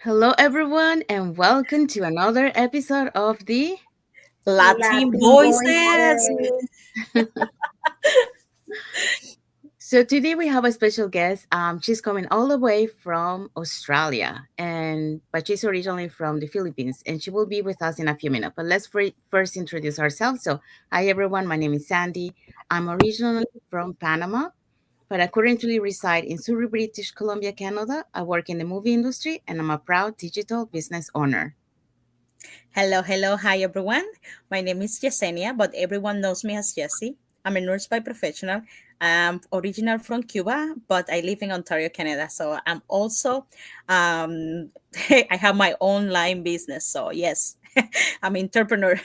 Hello, everyone, and welcome to another episode of the. Latin Latin voices. voices. So today we have a special guest. She's coming all the way from Australia, but she's originally from the Philippines, and she will be with us in a few minutes. But let's first introduce ourselves. So, hi everyone, my name is Sandy. I'm originally from Panama, but I currently reside in Surrey, British Columbia, Canada. I work in the movie industry, and I'm a proud digital business owner. Hello, hi everyone. My name is Yesenia, but everyone knows me as Jessie. I'm a nurse by professional. I'm original from Cuba, but I live in Ontario, Canada. So I'm also, um, I have my own line business. So yes, I'm an entrepreneur.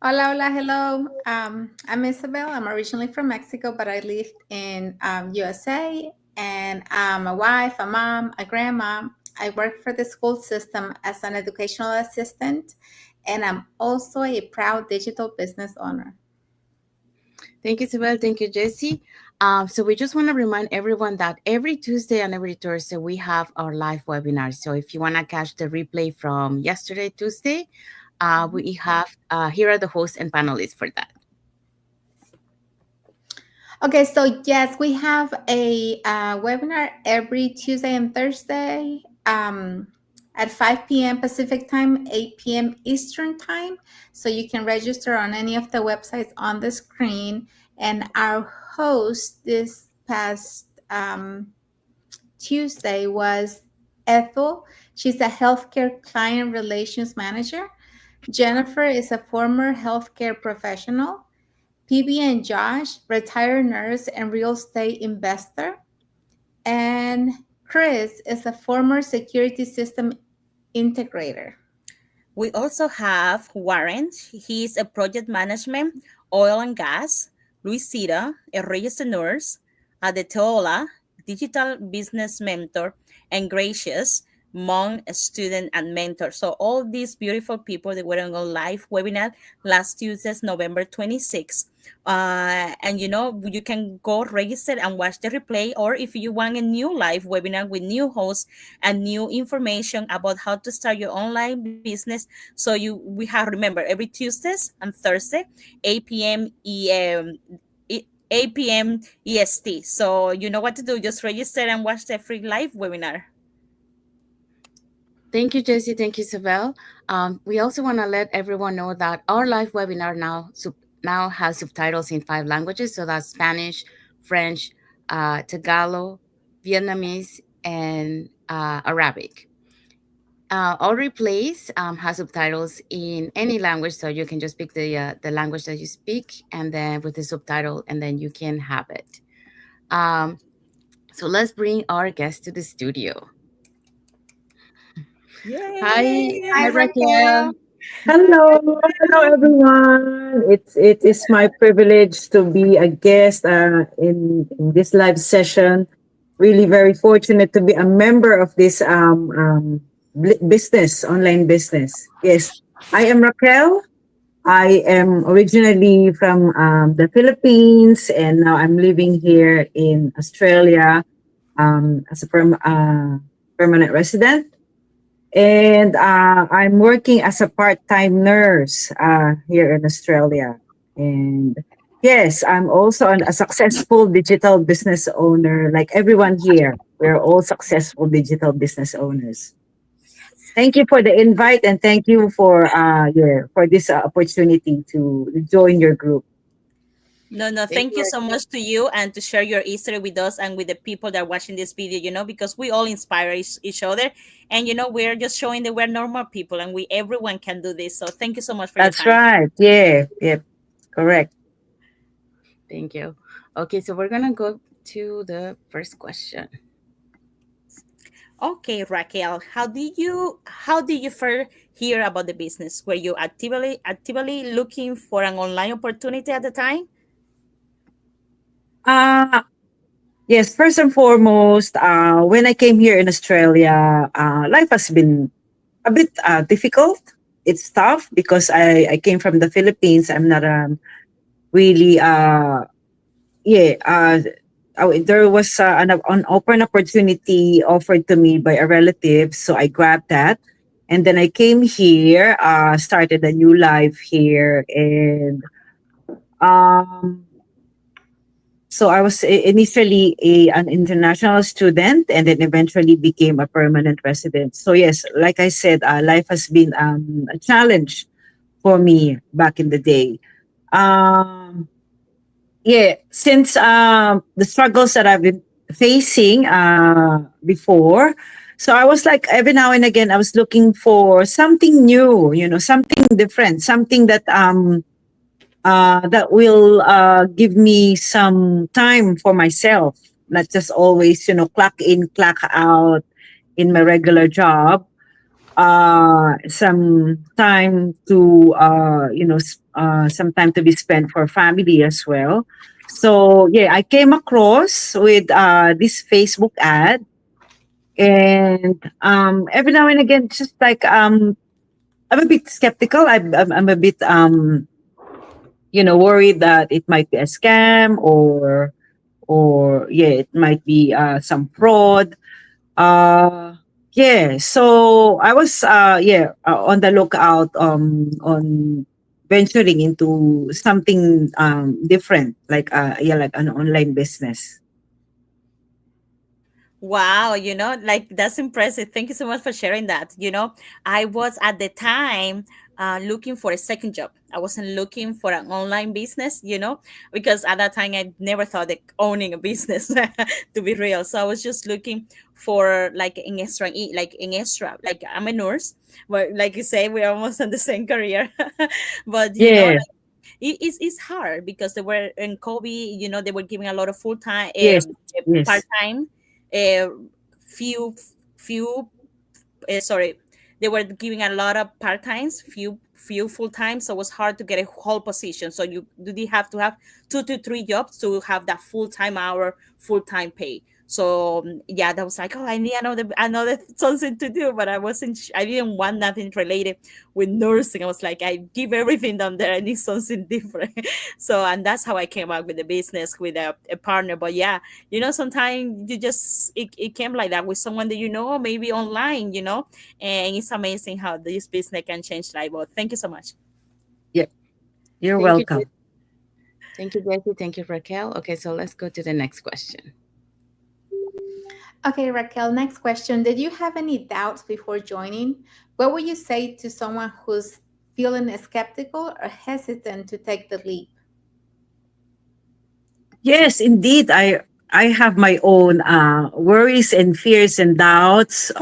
Hola, hola, hello. I'm Isabel. I'm originally from Mexico, but I lived in USA. And I'm a wife, a mom, a grandma. I work for the school system as an educational assistant, and I'm also a proud digital business owner. Thank you, Sibel. Thank you, Jesse. So we just want to remind everyone that every Tuesday and every Thursday we have our live webinar. So if you want to catch the replay from yesterday, Tuesday, we have here are the hosts and panelists for that. Okay, so yes, we have a webinar every Tuesday and Thursday at 5 p.m. Pacific time, 8 p.m. Eastern time. So you can register on any of the websites on the screen. And our host this past Tuesday was Ethel. She's a healthcare client relations manager. Jennifer is a former healthcare professional. PB and Josh, retired nurse and real estate investor. And Chris is a former security system integrator. We also have Warren. He's a project management, oil and gas. Luisita, a registered nurse. Adetola, digital business mentor. And Gracious, mom, student, and mentor. So all these beautiful people that were on a live webinar last Tuesday, November 26th. And you can go register and watch the replay, or if you want a new live webinar with new hosts and new information about how to start your online business. So we have, remember, every Tuesdays and Thursday, 8 p.m. 8 p.m. EST. So you know what to do. Just register and watch the free live webinar. Thank you, Jesse. Thank you, Sibel. We also want to let everyone know that our live webinar now has subtitles in 5 languages. So that's Spanish, French, Tagalog, Vietnamese, and Arabic. All replays has subtitles in any language, so you can just pick the language that you speak, and then with the subtitle, and then you can have it. Um, so let's bring our guest to the studio. Hi, Hi, Yay! Raquel. Raquel. Hi. Hello, everyone. It is my privilege to be a guest in this live session. Really very fortunate to be a member of this business, online business. Yes, I am Raquel. I am originally from the Philippines, and now I'm living here in Australia as a permanent resident. And I'm working as a part-time nurse here in Australia. And yes, I'm also a successful digital business owner. Like everyone here, we're all successful digital business owners. Thank you for the invite, and thank you for this opportunity to join your group. No, Thank thank you, you so Raquel. much to you and to share your history with us and with the people that are watching this video, because we all inspire each other. And, we're just showing that we're normal people and everyone can do this. So thank you so much for your That's time. right. Yeah. Yep. Correct. Thank you. Okay, so we're gonna go to the first question. Okay, Raquel, how did you first hear about the business? Were you actively looking for an online opportunity at the time? Uh, Yes, first and foremost, when I came here in Australia, life has been a bit difficult. It's tough because I came from the Philippines. I'm not really, yeah, there was an open opportunity offered to me by a relative, so I grabbed that. And then I came here, started a new life here, and um, so I was initially an international student, and then eventually became a permanent resident. So yes, like I said, life has been a challenge for me back in the day. Um, yeah, since the struggles that I've been facing before, so I was like every now and again I was looking for something new, something different, something that will give me some time for myself, not just always clock in, clock out in my regular job. Some time to some time to be spent for family as well. So yeah, I came across with this Facebook ad, and every now and again, just like I'm a bit skeptical. I'm a bit worried that it might be a scam, or yeah, it might be some fraud. uh yeah, so I was on the lookout on venturing into something different, like like an online business. Wow, like that's impressive. Thank you so much for sharing that. I was at the time looking for a second job. I wasn't looking for an online business, because at that time I never thought of owning a business to be real. So I was just looking for like like I'm a nurse, but like you say, we're almost in the same career. But Yes, it's hard because they were in COVID, they were giving a lot of full time, yes, part yes, time, few few sorry, they were giving a lot of part times, few full times, so it was hard to get a whole position. So you did have to have 2 to 3 jobs to have that full-time hour, full-time pay. So yeah, that was like, oh, I need another something to do, but I didn't want nothing related with nursing. I was like, I give everything down there, I need something different. So, and that's how I came up with the business with a partner. But yeah, sometimes it came like that with someone that maybe online, and it's amazing how this business can change life. Well, thank you so much. yep. You're Thank you, welcome. thank you, Jesse. Thank you, Raquel. Okay, so let's go to the next question. Okay, Raquel, next question. Did you have any doubts before joining? What would you say to someone who's feeling skeptical or hesitant to take the leap? Yes, indeed. I have my own worries and fears and doubts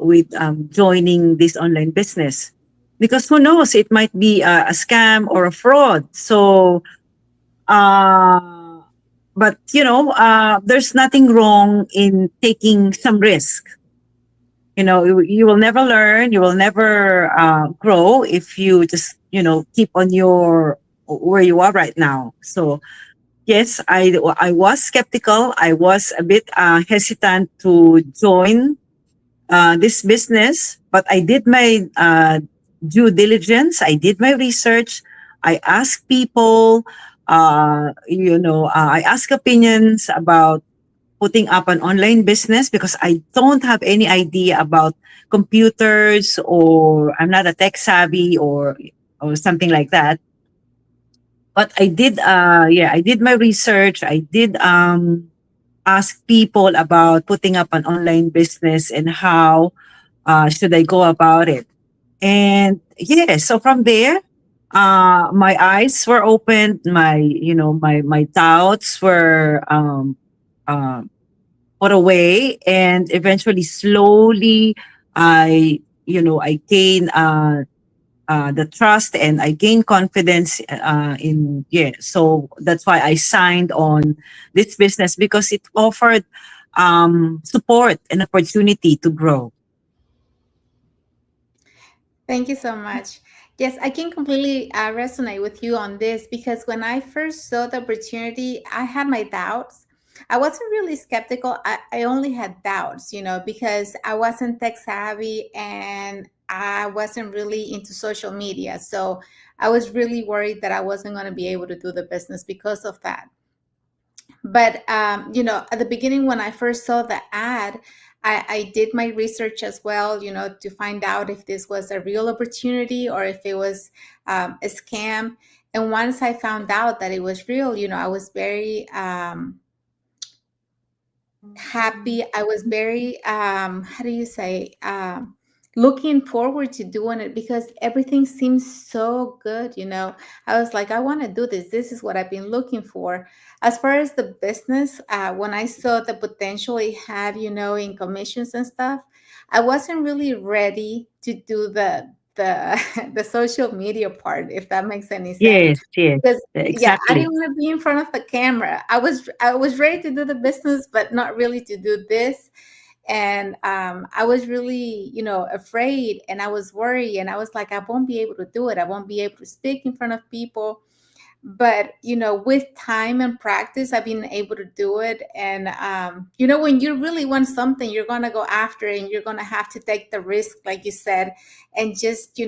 with joining this online business, because who knows, it might be a scam or a fraud. So, uh, but there's nothing wrong in taking some risk. You will never learn, you will never grow if you just keep on your where you are right now. So yes, I was skeptical. I was a bit hesitant to join this business, but I did my due diligence. I did my research. I asked people. I ask opinions about putting up an online business, because I don't have any idea about computers, or I'm not a tech savvy, or something like that. But I did my research. I did ask people about putting up an online business, and how should I go about it. And yeah, so from there, my eyes were opened. My doubts were uh, put away, and eventually, slowly, I gain the trust, and I gain confidence in yeah. So that's why I signed on this business, because it offered support and opportunity to grow. Thank you so much. Yes, I can completely resonate with you on this because when I first saw the opportunity, I had my doubts. I wasn't really skeptical. I only had doubts, because I wasn't tech savvy and I wasn't really into social media. So I was really worried that I wasn't going to be able to do the business because of that. But at the beginning when I first saw the ad, I did my research as well, to find out if this was a real opportunity or if it was a scam. And once I found out that it was real, I was very happy. I was very how do you say, looking forward to doing it because everything seems so good. I was like, I want to do this. This is what I've been looking for. As far as the business, when I saw the potential it had, in commissions and stuff, I wasn't really ready to do the the social media part, if that makes any sense. Yes, yes, Because yeah, I exactly. didn't want to be in front of the camera. I was ready to do the business, but not really to do this. And I was really, afraid, and I was worried, and I was like, I won't be able to do it. I won't be able to speak in front of people. But with time and practice, I've been able to do it. And when you really want something, you're gonna go after it, and you're gonna have to take the risk, like you said, and just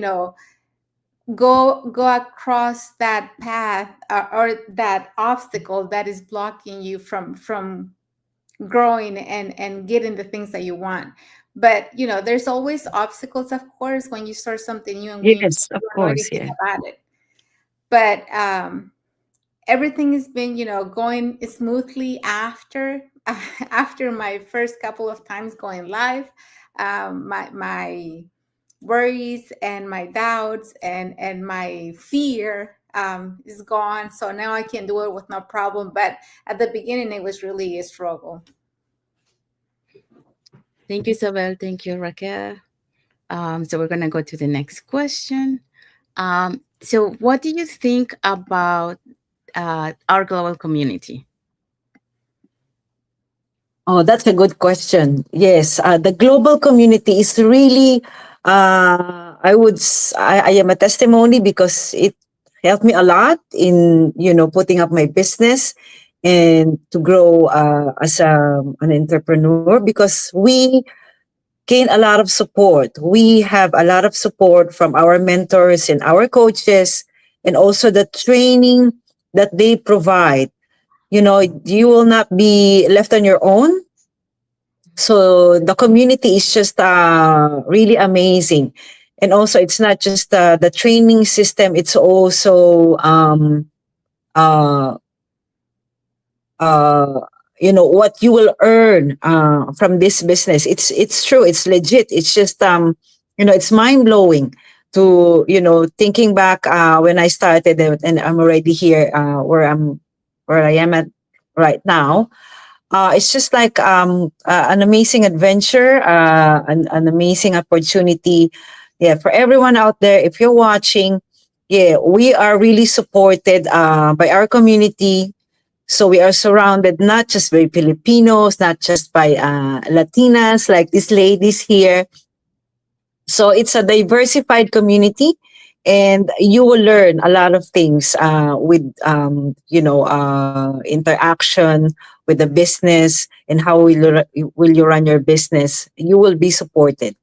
go across that path, or that obstacle that is blocking you from growing and getting the things that you want. But there's always obstacles, of course, when you start something new and when you Yes, of don't know course, anything yeah. about it. But everything has been going smoothly after after my first couple of times going live. My worries and my doubts and my fear is gone, so now I can do it with no problem. But at the beginning it was really a struggle. Thank you, Isabel. Thank you, Raquel. So we're gonna go to the next question. So what do you think about our global community? Oh, that's a good question. Yes, the global community is really, I am a testimony because it helped me a lot in, putting up my business and to grow as an entrepreneur because we gain a lot of support. We have a lot of support from our mentors and our coaches and also the training that they provide. You will not be left on your own, so the community is just really amazing. And also, it's not just the training system, it's also uh, uh, what you will earn from this business. It's true, it's legit. It's just it's mind blowing to thinking back when I started it, and I'm already here where I am at right now. It's just like an amazing adventure, an amazing opportunity. Yeah, for everyone out there, if you're watching, yeah, we are really supported by our community. So we are surrounded not just by Filipinos, not just by Latinas like these ladies here. So it's a diversified community, and you will learn a lot of things with interaction with the business and how will you run your business. You will be supported.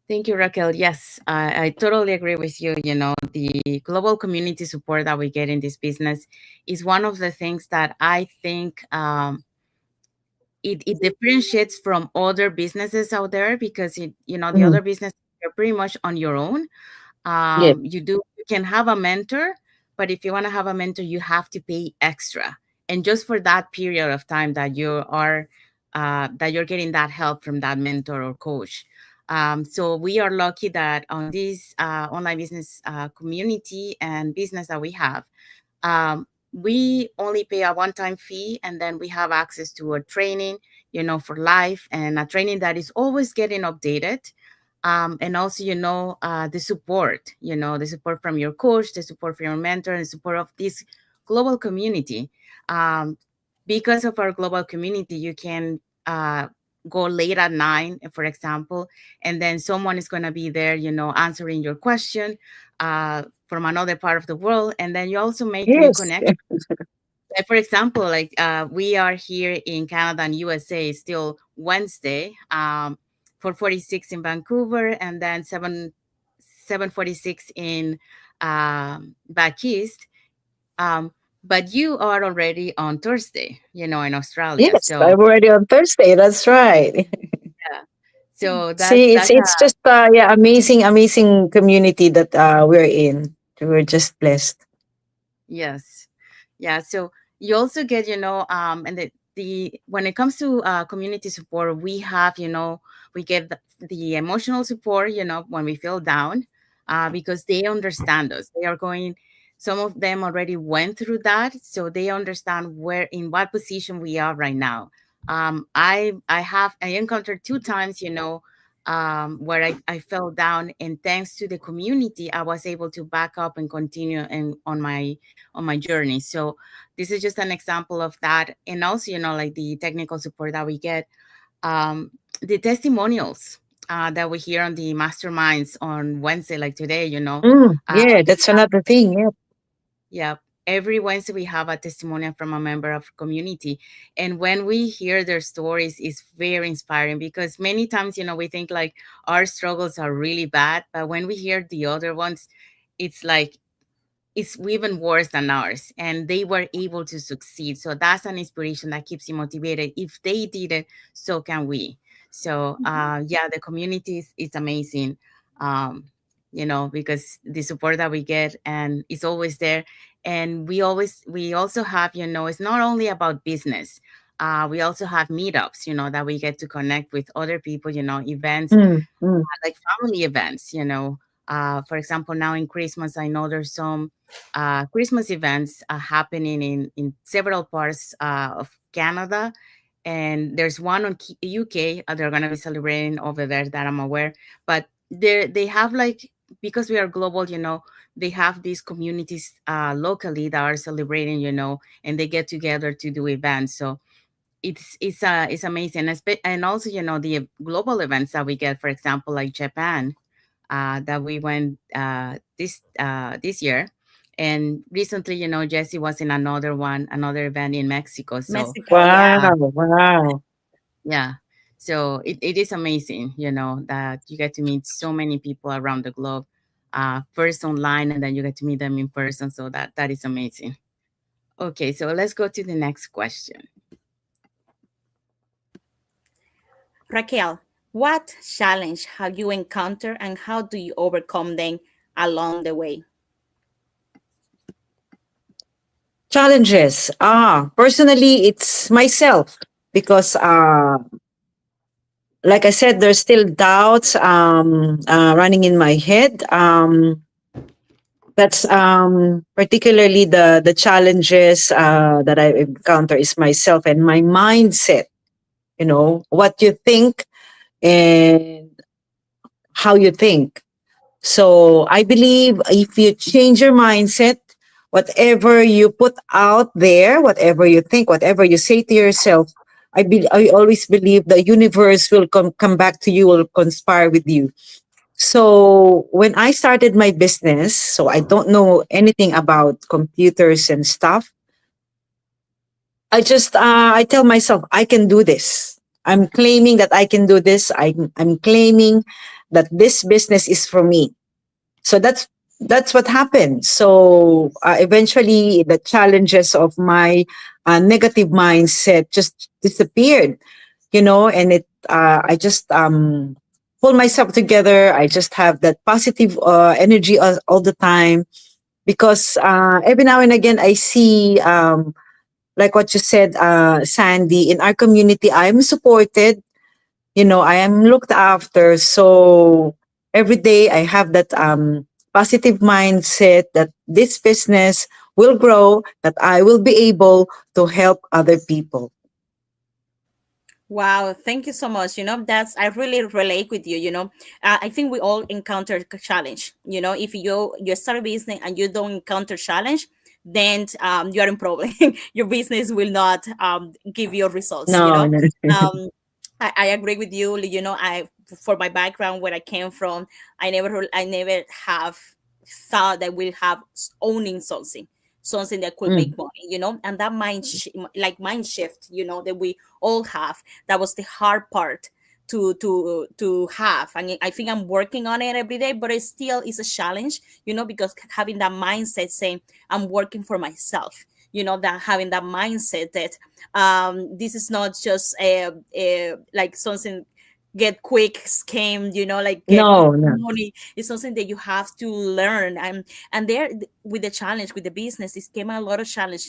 Thank you, Raquel. Yes, I totally agree with you. The global community support that we get in this business is one of the things that I think it differentiates from other businesses out there because the Mhm. other business you're pretty much on your own. Yes. You can have a mentor, but if you want to have a mentor, you have to pay extra, and just for that period of time that you're getting that help from that mentor or coach. So we are lucky that on this online business community and business that we have, we only pay a one-time fee, and then we have access to a training, for life, and a training that is always getting updated. And also, the support from your coach, the support from your mentor, and the support of this global community. Um, because of our global community, you can go late at night, for example, and then someone is going to be there, answering your question from another part of the world, and then you also make new Yes. connections. Like, for example, like we are here in Canada and USA still Wednesday, 4:46 in Vancouver, and then 7:46 in back east. but you are already on Thursday, in Australia. Yes, So I'm already on Thursday. That's right. yeah, so that's See, it's just yeah, amazing community that we're in. We're just blessed. yes. Yeah, so you also get, and the when it comes to community support, we have, we get the emotional support, when we feel down, because they understand us. They are going, some of them already went through that, so they understand where, in what position we are right now. I encountered two times, where I fell down, and thanks to the community, I was able to back up and continue and on my journey. So this is just an example of that. And also, like the technical support that we get, um, the testimonials that we hear on the masterminds on Wednesday, like today, Yeah, that's another thing. Yeah. yeah. Every Wednesday we have a testimonial from a member of community. And when we hear their stories, it's very inspiring, because many times, we think like our struggles are really bad. But when we hear the other ones, it's like it's even worse than ours, and they were able to succeed. So that's an inspiration that keeps you motivated. If they did it, so can we. So yeah, the community is amazing. um because the support that we get, and it's always there. And we also have, it's not only about business. We also have meetups, that we get to connect with other people, events, Mm, mm, like family events. For example, now in Christmas, I know there's some Christmas events happening in several parts of Canada, and there's one on UK. They're going to be celebrating over there, that I'm aware. But they have, like, because we are global, they have these communities locally that are celebrating, and they get together to do events. So it's amazing. And also, the global events that we get, for example, like Japan, that we went this year. And recently, Jesse was in another event in Mexico. So Mexico, yeah. uh, wow, wow. yeah, so it is amazing, that you get to meet so many people around the globe, first online, and then you get to meet them in person. So that is amazing. Okay, so let's go to the next question. Raquel, what challenge have you encountered and how do you overcome them along the way? Challenges. Personally, it's myself because like I said, there's still doubts running in my head. That's particularly the challenges that I encounter is myself and my mindset. You know what you think and how you think. So I believe if you change your mindset, whatever you put out there, whatever you think, whatever you say to yourself, I always believe the universe will come back to you, will conspire with you. So when I started my business, so I don't know anything about computers and stuff. I tell myself I can do this. I'm claiming that I can do this. I'm claiming that this business is for me. So that's what happened. So eventually the challenges of my negative mindset just disappeared, and I just pull myself together. I just have that positive energy all the time because every now and again I see like what you said, Sandy, in our community I'm supported, I am looked after. So every day I have that positive mindset that this business will grow, that I will be able to help other people. Wow, thank you so much. That's I really relate with you. I think we all encounter challenge. If you start a business and you don't encounter challenge, then you are in problem. Your business will not give you results. No, no. Um, I agree with you. I for my background where I came from, I never have thought that we'll have owning something that could Mm. make money. And that like mind shift, that we all have. That was the hard part to have, and I think I'm working on it every day, but it still is a challenge, because having that mindset saying I'm working for myself, that having that mindset that this is not just like something get quick scheme, like get quick No, no. money. It's something that you have to learn. And there, with the challenge with the business, it came a lot of challenge.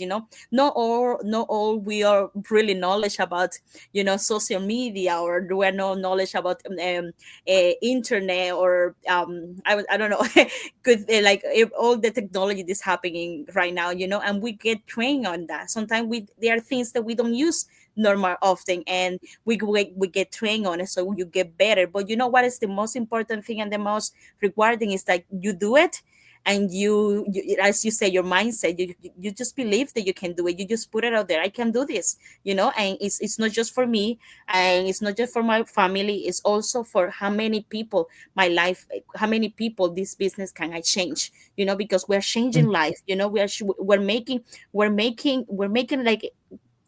Not all we are really knowledge about social media, or do we know knowledge about internet, or I don't know good like if all the technology that's happening right now, and we get trained on that. Sometimes there are things that we don't use normal often, and we get trained on it, so you get better. But you know what is the most important thing and the most rewarding is that you do it, and you, as you say, your mindset, you just believe that you can do it. You just put it out there, I can do this, and it's not just for me, and it's not just for my family, it's also for how many people my life, how many people this business can I change, because we're changing Mm, life, we're making like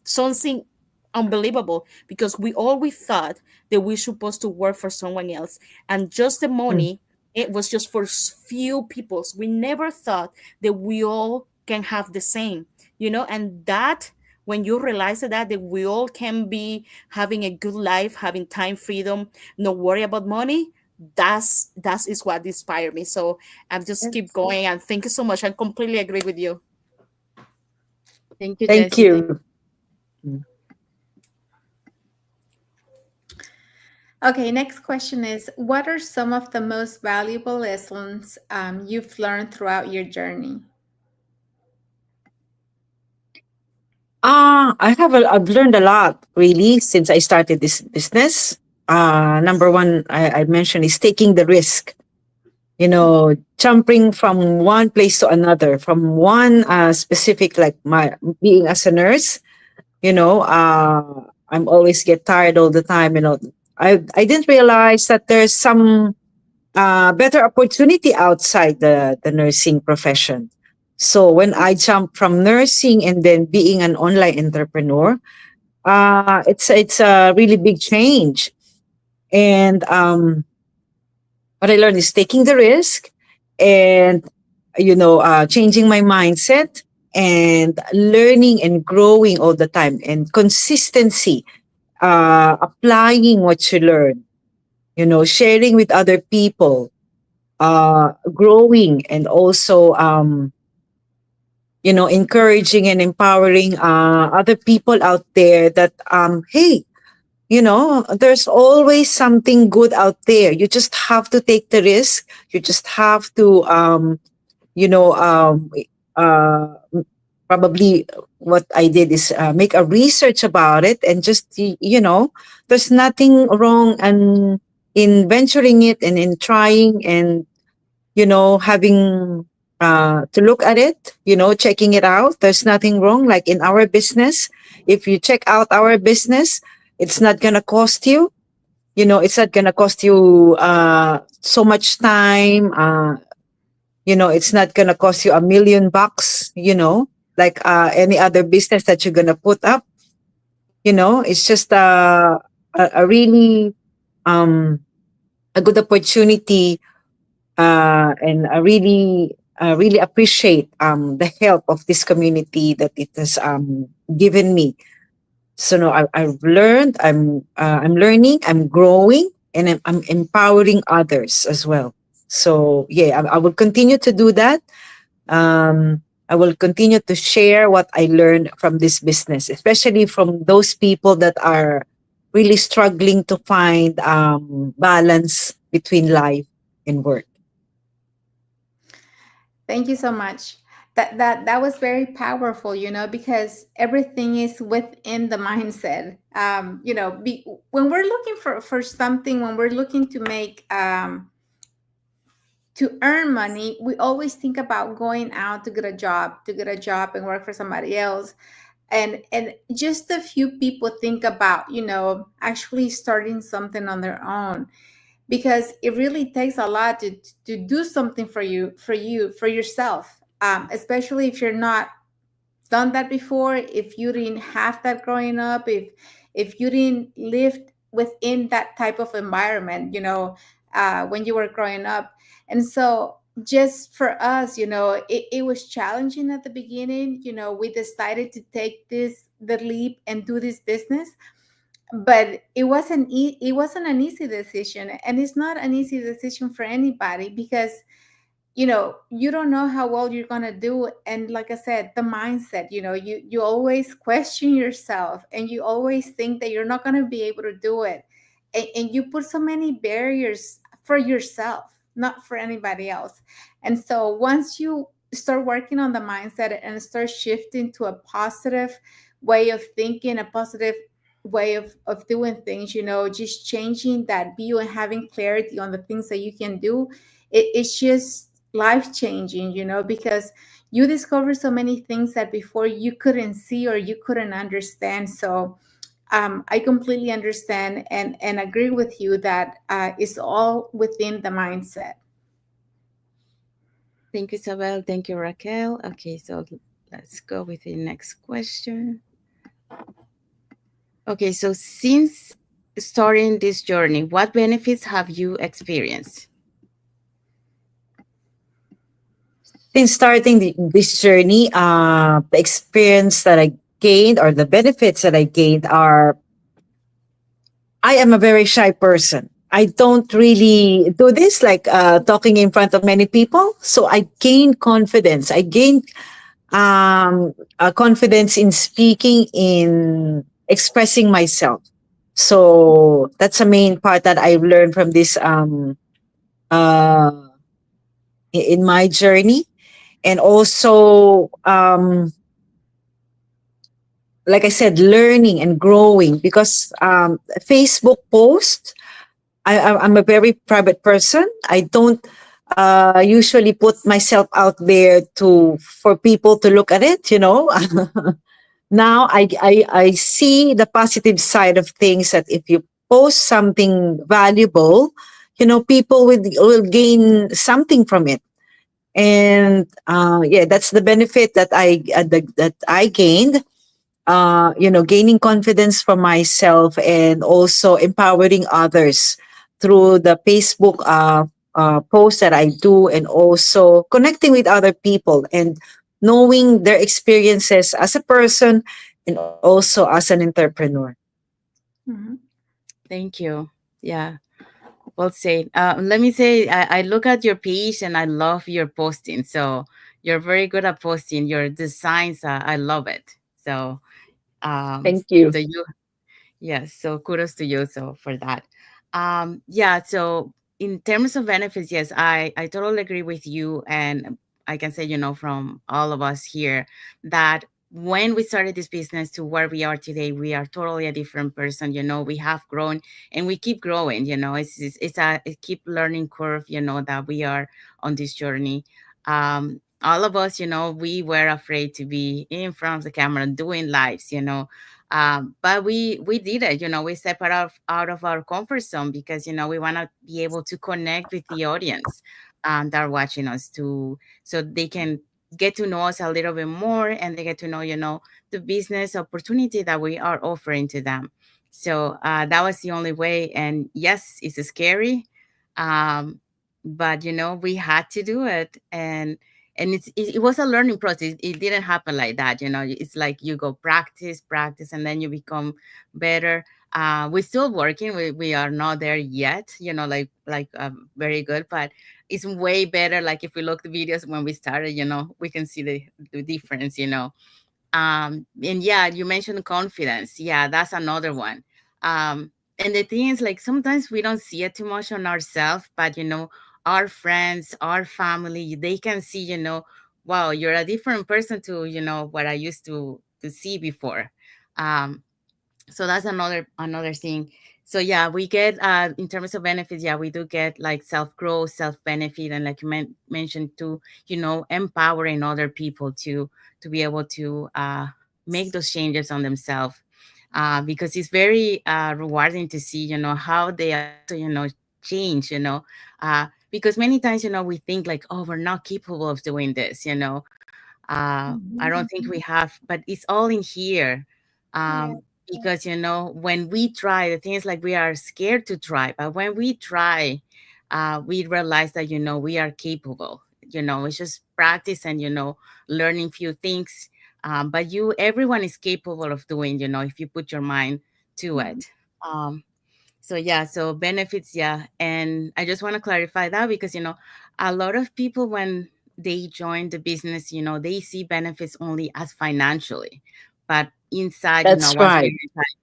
something unbelievable, because we always thought that we're supposed to work for someone else, and just the mm, money, it was just for few people. We never thought that we all can have the same, and that when you realize that we all can be having a good life, having time freedom, no worry about money, that is what inspired me. So I'm just keep Yes. going, and thank you so much. I completely agree with you. Thank you, thank Jessie. Thank you. Mm. Okay, next question is, what are some of the most valuable lessons you've learned throughout your journey? I've learned a lot really since I started this business. Number one, I mentioned is taking the risk. Jumping from one place to another, from one specific, like my being as a nurse. I'm always get tired all the time. I didn't realize that there's some better opportunity outside the nursing profession. So when I jumped from nursing and then being an online entrepreneur, it's a really big change. And what I learned is taking the risk, and changing my mindset, and learning and growing all the time, and consistency, applying what you learn, sharing with other people, growing, and also encouraging and empowering other people out there that hey, there's always something good out there. You just have to take the risk. You just have to you know um uh probably what I did is make a research about it, and just there's nothing wrong and in venturing it, and in trying, and having to look at it, checking it out. There's nothing wrong. Like in our business, if you check out our business, it's not gonna cost you. It's not gonna cost you so much time. It's not gonna cost you $1 million. Like any other business that you're gonna put up. It's just a really um, a good opportunity, and I really appreciate the help of this community that it has given me. So no, I've learned, I'm learning, I'm growing, and I'm empowering others as well. So yeah, I will continue to do that. I will continue to share what I learned from this business, especially from those people that are really struggling to find balance between life and work. Thank you so much. That was very powerful, because everything is within the mindset. When we're looking for something, when we're looking to earn money, we always think about going out to get a job and work for somebody else. And just a few people think about, actually starting something on their own, because it really takes a lot to do something for yourself, especially if you're not done that before, if you didn't have that growing up, if you didn't live within that type of environment, when you were growing up. And so just for us, it was challenging at the beginning. We decided to take the leap and do this business, but it wasn't an easy decision, and it's not an easy decision for anybody, because you don't know how well you're going to do. And like I said, the mindset, you always question yourself, and you always think that you're not going to be able to do it, and you put so many barriers for yourself, not for anybody else. And so once you start working on the mindset and start shifting to a positive way of thinking, a positive way of doing things, just changing that view and having clarity on the things that you can do, it's just life changing, because you discover so many things that before you couldn't see or you couldn't understand. So I completely understand and agree with you that it's all within the mindset. Thank you, Isabel. Thank you, Raquel. Okay, so let's go with the next question. Okay, so since starting this journey, what benefits have you experienced? Since starting this journey, the experience that I gained or the benefits that I gained are, I am a very shy person. I don't really do this like talking in front of many people. So I gained confidence. I gained confidence in speaking, in expressing myself. So that's a main part that I've learned from this uh, in my journey. And also, like I said, learning and growing because Facebook posts, I'm a very private person. I don't usually put myself out there for people to look at it. Now I see the positive side of things, that if you post something valuable, people will gain something from it. And yeah, that's the benefit that that I gained. Gaining confidence for myself and also empowering others through the Facebook posts that I do, and also connecting with other people and knowing their experiences as a person and also as an entrepreneur. Mhm. Thank you. Yeah, well said. Let me say, I look at your page and I love your posting. So you're very good at posting. Your designs, I love it. So, Thank you. so you yes, so kudos to you so for that. Yeah, so in terms of benefits, yes, I totally agree with you, and I can say, from all of us here, that when we started this business to where we are today, we are totally a different person. We have grown and we keep growing. It's a keep learning curve. That we are on this journey. All of us, we were afraid to be in front of the camera doing lives. But we did it. We step out of our comfort zone because we want to be able to connect with the audience that are watching us, so they can get to know us a little bit more, and they get to know the business opportunity that we are offering to them. So that was the only way. And yes, it's scary, um, but we had to do it. And it was a learning process. It didn't happen like that. It's like you go practice, practice, and then you become better. We're still working. We are not there yet, very good, but it's way better. Like if we look the videos when we started, we can see the difference. And yeah, you mentioned confidence. Yeah, that's another one. And the thing is, like, sometimes we don't see it too much on ourselves, but our friends, our family, they can see, wow, you're a different person to what I used to see before. Um so that's another thing. So yeah, we get, in terms of benefits, yeah, we do get like self growth, self benefit, and like you mentioned too, empowering other people to be able to make those changes on themselves, because it's very rewarding to see how they also change, because many times we think like, oh, we're not capable of doing this. I Mhm. don't think we have, but it's all in here. Yeah. Because when we try, the things like we are scared to try, but when we try, we realize that we are capable. it's just practice and learning few things. But everyone is capable of doing, if you put your mind to Mhm. it. So yeah, so benefits, yeah. And I just want to clarify that because a lot of people, when they join the business, they see benefits only as financially. But inside, That's once right. we're inside,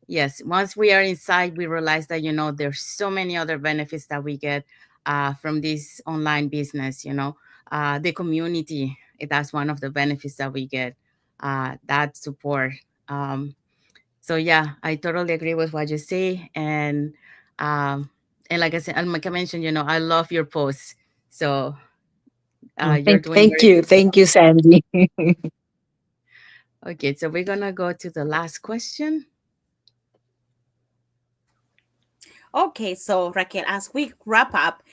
yes, once we are inside, we realize that there's so many other benefits that we get from this online business. The community, that's one of the benefits that we get, that support. um, so yeah, I totally agree with what you say. And like I said, and like I mentioned, I love your posts. So you're doing Thank very you. good. Thank you, Sandy. Okay, so we're gonna go to the last question. Okay, so Raquel, as we wrap up,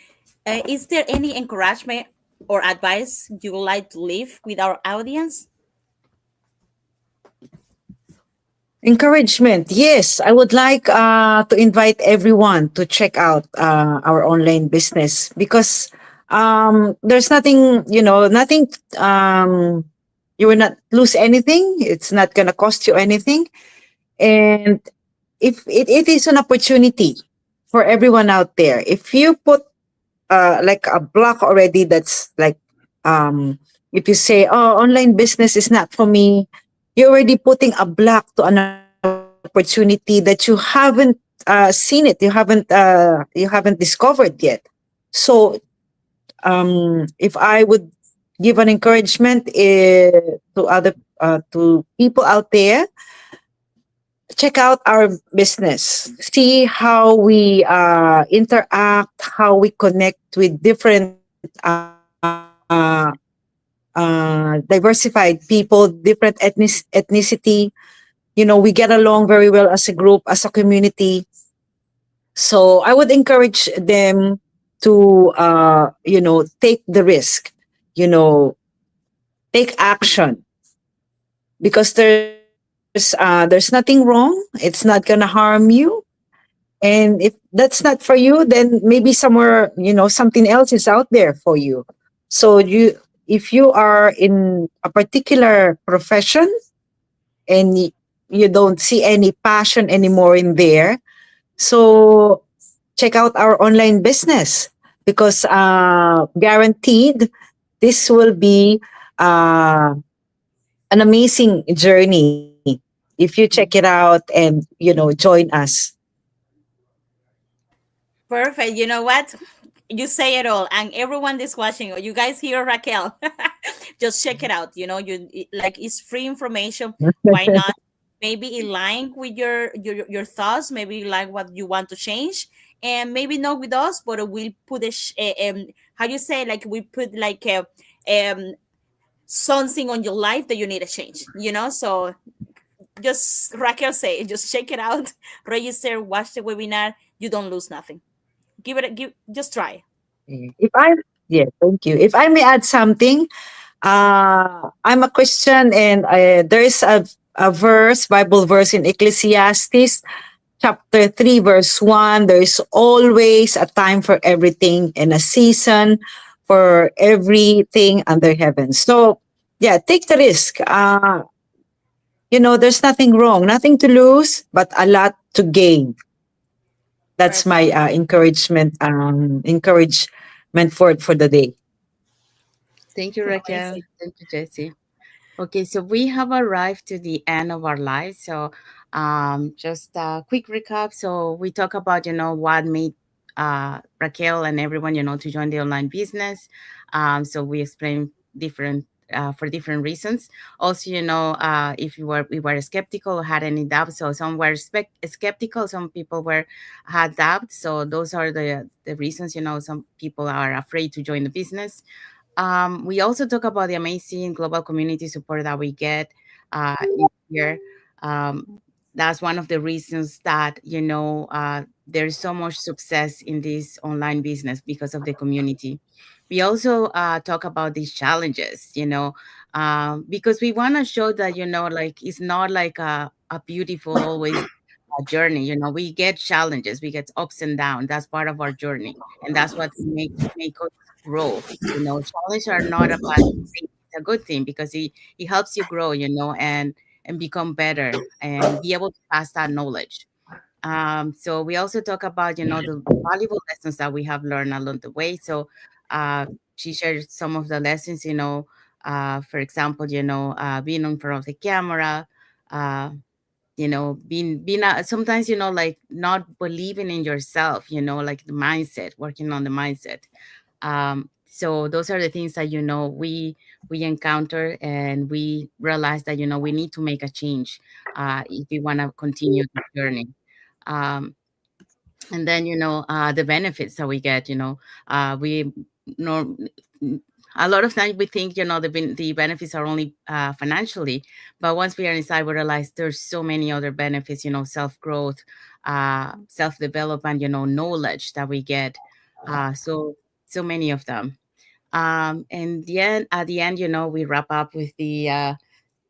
is there any encouragement or advice you would like to leave with our audience? Encouragement. Yes, I would like to invite everyone to check out our online business because there's nothing, nothing, you will not lose anything. It's not going to cost you anything. And if it is an opportunity for everyone out there, if you put like a block already, that's like, um, if you say, oh, online business is not for me, you're already putting a block to an opportunity that you haven't seen it, you haven't discovered yet. So if I would give an encouragement to other to people out there, check out our business, see how we interact, how we connect with different diversified people, different ethnicity. We get along very well as a group, as a community. So I would encourage them to take the risk, you know take action, because there's nothing wrong, it's not gonna harm you. And if that's not for you, then maybe somewhere, something else is out there for you. So if you are in a particular profession and you don't see any passion anymore in there, so check out our online business, because guaranteed this will be uh, an amazing journey if you check it out and join us. Perfect. You know what? You say it all, and everyone that's watching, you guys hear Raquel? Just check it out. Like it's free information. Why not? Maybe in line with your thoughts. Maybe you like what you want to change, and maybe not with us, but we'll put how you say, like we put like a something on your life that you need to change. So just Raquel say, just check it out, register, watch the webinar. You don't lose nothing. Give just try. If I Yeah, thank you. If I may add something, I'm a Christian, and there is a Bible verse in Ecclesiastes chapter 3, verse 1. There is always a time for everything and a season for everything under heaven. So, yeah, take the risk. There's nothing wrong, nothing to lose, but a lot to gain. That's Perfect. my encouragement for the day. Thank you, Raquel. Amazing. Thank you, Jesse. Okay, so we have arrived to the end of our lives. So, just a quick recap. So, we talk about, what made Raquel and everyone, to join the online business. So, we explain different. For different reasons. Also, if we were skeptical or had any doubts, so some were skeptical, some people had doubts. So those are the reasons. Some people are afraid to join the business. We also talk about the amazing global community support that we get in here. Um, that's one of the reasons that there's so much success in this online business because of the community. We also talk about these challenges, because we want to show that like it's not like a beautiful always a journey. We get challenges, we get ups and downs. That's part of our journey, and that's what make us grow. Challenges are not a bad thing. It's a good thing because it helps you grow, and become better and be able to pass that knowledge. So we also talk about, the valuable lessons that we have learned along the way. So uh, she shared some of the lessons, for example, being in front of the camera, uh, being sometimes, like not believing in yourself, like the mindset, working on the mindset. So those are the things that, we encounter, and we realize that, we need to make a change if we want to continue the journey. Um, and then, the benefits that we get, we know a lot of times we think, the benefits are only financially, but once we are inside, we realize there's so many other benefits, self-growth, self-development, knowledge that we get, so many of them. And at the end, we wrap up with the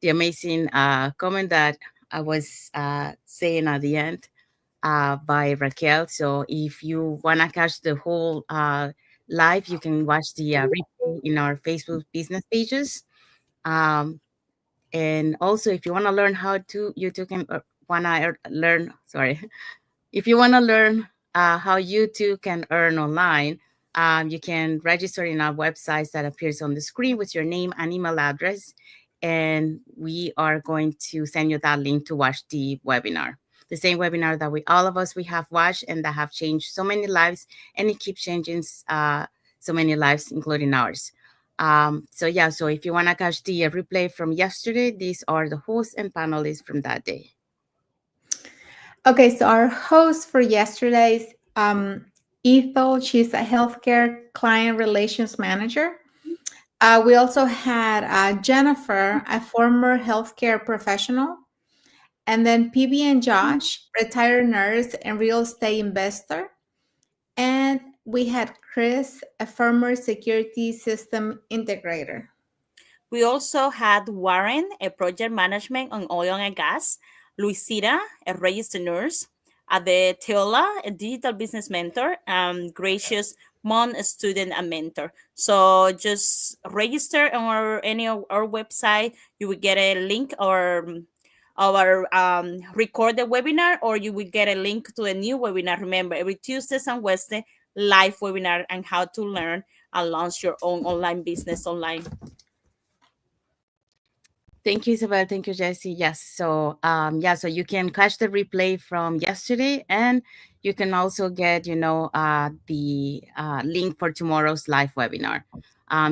amazing comment that I was saying at the end, by Raquel. So if you want to catch the whole live, you can watch the replay in our Facebook business pages. Um, and also, if you want to learn how to, you too can want to learn. Sorry, if you want to learn how you too can earn online, you can register in our websites that appears on the screen with your name and email address, and we are going to send you that link to watch the webinar. The same webinar that all of us we have watched and that have changed so many lives, and it keeps changing so many lives, including ours. So yeah, so if you want to catch the replay from yesterday, these are the hosts and panelists from that day. Okay, so our host for yesterday's Ethel, she's a healthcare client relations manager. We also had Jennifer, a former healthcare professional, and then PB and Josh, retired nurse and real estate investor. And we had Chris, a former security system integrator. We also had Warren, a project management on oil and gas, Luisita, a registered nurse, Teola, a digital business mentor, and Gracious, mom, a student and mentor. So just register on any of our website. You will get a link or our recorded webinar, or you will get a link to a new webinar. Remember, every Tuesdays and Wednesday, live webinar and how to learn and launch your own online business online. Thank you, Isabel. Thank you, Jesse. Yes. So, so you can catch the replay from yesterday, and you can also get, the link for tomorrow's live webinar.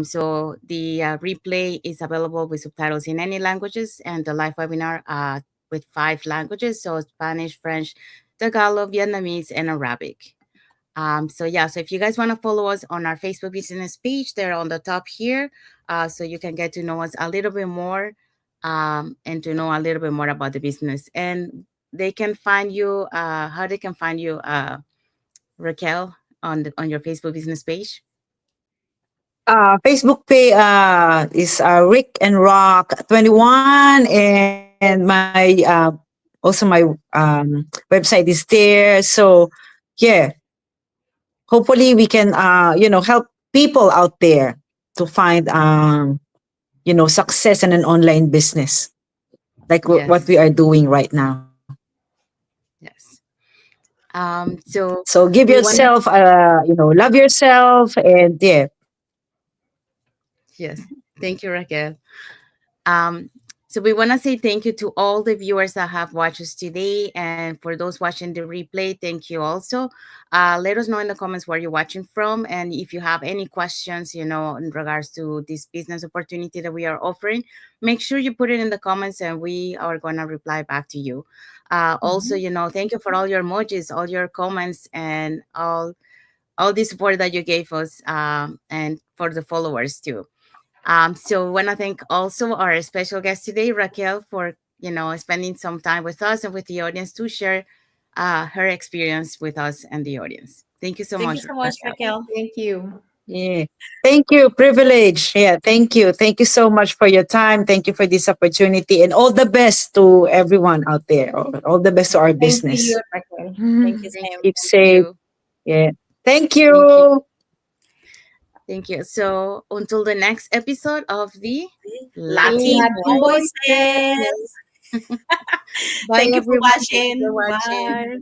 So the replay is available with subtitles in any languages, and the live webinar with 5 languages, so Spanish, French, Tagalog, Vietnamese, and Arabic. So yeah, so if you guys want to follow us on our Facebook business page, they're on the top here, so you can get to know us a little bit more, and to know a little bit more about the business. And they can find you, how they can find you, Raquel, on your Facebook business page. Facebook page is Rick and Rock 21, and my also my website is there. So yeah, hopefully we can help people out there to find success in an online business, like what Yes, we are doing right now. yes. So So give we want to, yourself, love yourself, and yeah. yes, thank you, Raquel. Um, so we want to say thank you to all the viewers that have watched us today, and for those watching the replay, thank you also. Let us know in the comments where you're watching from, and if you have any questions, in regards to this business opportunity that we are offering, make sure you put it in the comments, and we are gonna reply back to you. Also, thank you for all your emojis, all your comments, and all the support that you gave us, and for the followers too. So want to thank also our special guest today, Raquel, for spending some time with us and with the audience to share her experience with us and the audience. Thank you so Thank you much, so much, Raquel. Raquel. Thank you. Yeah. Thank you. Privilege. Yeah. Thank you. Thank you so much for your time. Thank you for this opportunity and all the best to everyone out there. All the best to our Thank you, business. Raquel. Thank you, Thank Sam. Keep thank safe. you. Yeah. Thank Thank you. you. Thank you. So until the next episode of the Latin Latin Latin Voice. voices. voices. Bye Thank you for everyone. Thank you for watching. watching. Bye.